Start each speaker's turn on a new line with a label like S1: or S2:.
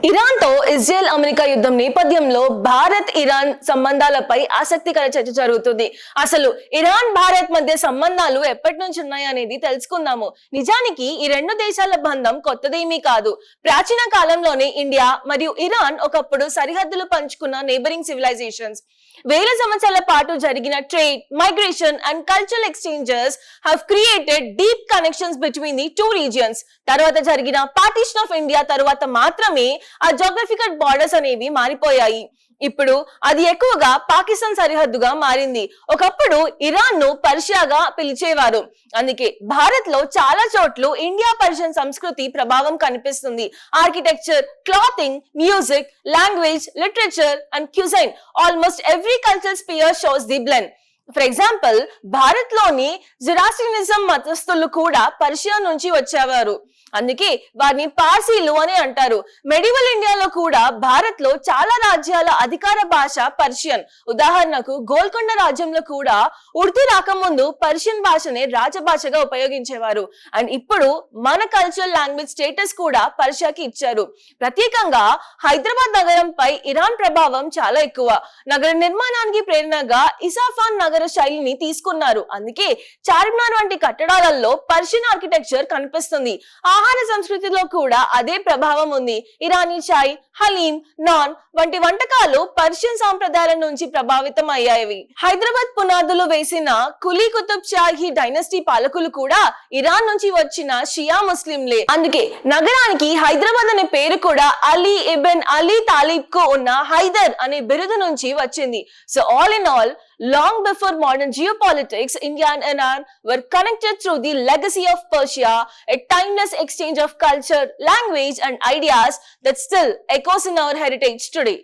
S1: Iran తో Israel America యుద్ధం నేపథ్యంలో భారత్ ఇరాన్ సంబంధాలపై ఆసక్తికర చర్చ జరుగుతుంది. అసలు ఇరాన్ భారత్ మధ్య సంబంధాలు ఎప్పటి నుంచి ఉన్నాయి అనేది తెలుసుకుందాము. నిజానికి ఈ రెండు దేశాల బంధం కొత్తదేమీ కాదు. ప్రాచీన కాలంలోనే ఇండియా మరియు ఇరాన్ ఒకప్పుడు సరిహద్దులు పంచుకున్న నేబరింగ్ సివిలైజేషన్స్. వేల సంవత్సరాల పాటు జరిగిన trade, migration and cultural exchanges have created deep connections between the two regions. తర్వాత జరిగిన పార్టీషన్ ఆఫ్ ఇండియా తర్వాత మాత్రమే ఆ జోగ్రఫికల్ బార్డర్స్ అనేవి మారిపోయాయి. ఇప్పుడు అది ఎక్కువగా పాకిస్తాన్ సరిహద్దుగా మారింది. ఒకప్పుడు ఇరాన్ ను పర్షియాగా పిలిచేవారు. అందుకే భారత్ లో చాలా చోట్ల ఇండియా పర్షియన్ సంస్కృతి ప్రభావం కనిపిస్తుంది. Architecture, clothing, music, language, literature and cuisine, almost every cultural sphere shows the blend. For example, Bharat లోని జెరాస్ట్రియనిజం మతస్థులు కూడా పర్షియా నుంచి వచ్చేవారు. అందుకే వారిని పార్సీలు అని అంటారు. మెడివల్ ఇండియాలో కూడా భారత్ లో చాలా రాజ్యాల అధికార భాష పర్షియన్. ఉదాహరణకు గోల్కొండ రాజ్యంలో కూడా ఉర్దూ రాకముందు పర్షియన్ భాషనే రాజభాషగా ఉపయోగించేవారు. అండ్ ఇప్పుడు మన కల్చరల్ లాంగ్వేజ్ స్టేటస్ కూడా పర్షియాకి ఇచ్చారు. ప్రత్యేకంగా హైదరాబాద్ నగరంపై ఇరాన్ ప్రభావం చాలా ఎక్కువ. నగర నిర్మాణానికి ప్రేరణగా ఇసాఫాన్ నగర శైలిని తీసుకున్నారు. అందుకే చార్మినార్ వంటి కట్టడాలలో పర్షియన్ ఆర్కిటెక్చర్ కనిపిస్తుంది. ఆహార సంస్కృతిలో కూడా అదే ప్రభావం ఉంది. ఇరానీ చాయ్, హలీం, నాన్ వంటి వంటకాలు పర్షియన్ సాంప్రదాయాల నుంచి ప్రభావితం అయ్యాయి. హైదరాబాద్ పునాదులు వేసిన కులీ కుతుబ్ షాహీ డైనస్టీ పాలకులు కూడా ఇరాన్ నుంచి వచ్చిన షియా ముస్లింలే. అందుకే నగరానికి హైదరాబాద్ అనే పేరు కూడా అలీ ఇబెన్ అలీ తాలిబ్ కు ఉన్న హైదర్ అనే బిరుదు నుంచి వచ్చింది. So all in all, long before modern geopolitics, India and Iran were connected through the legacy of Persia, a timeless exchange of culture, language and ideas that still echoes in our heritage today.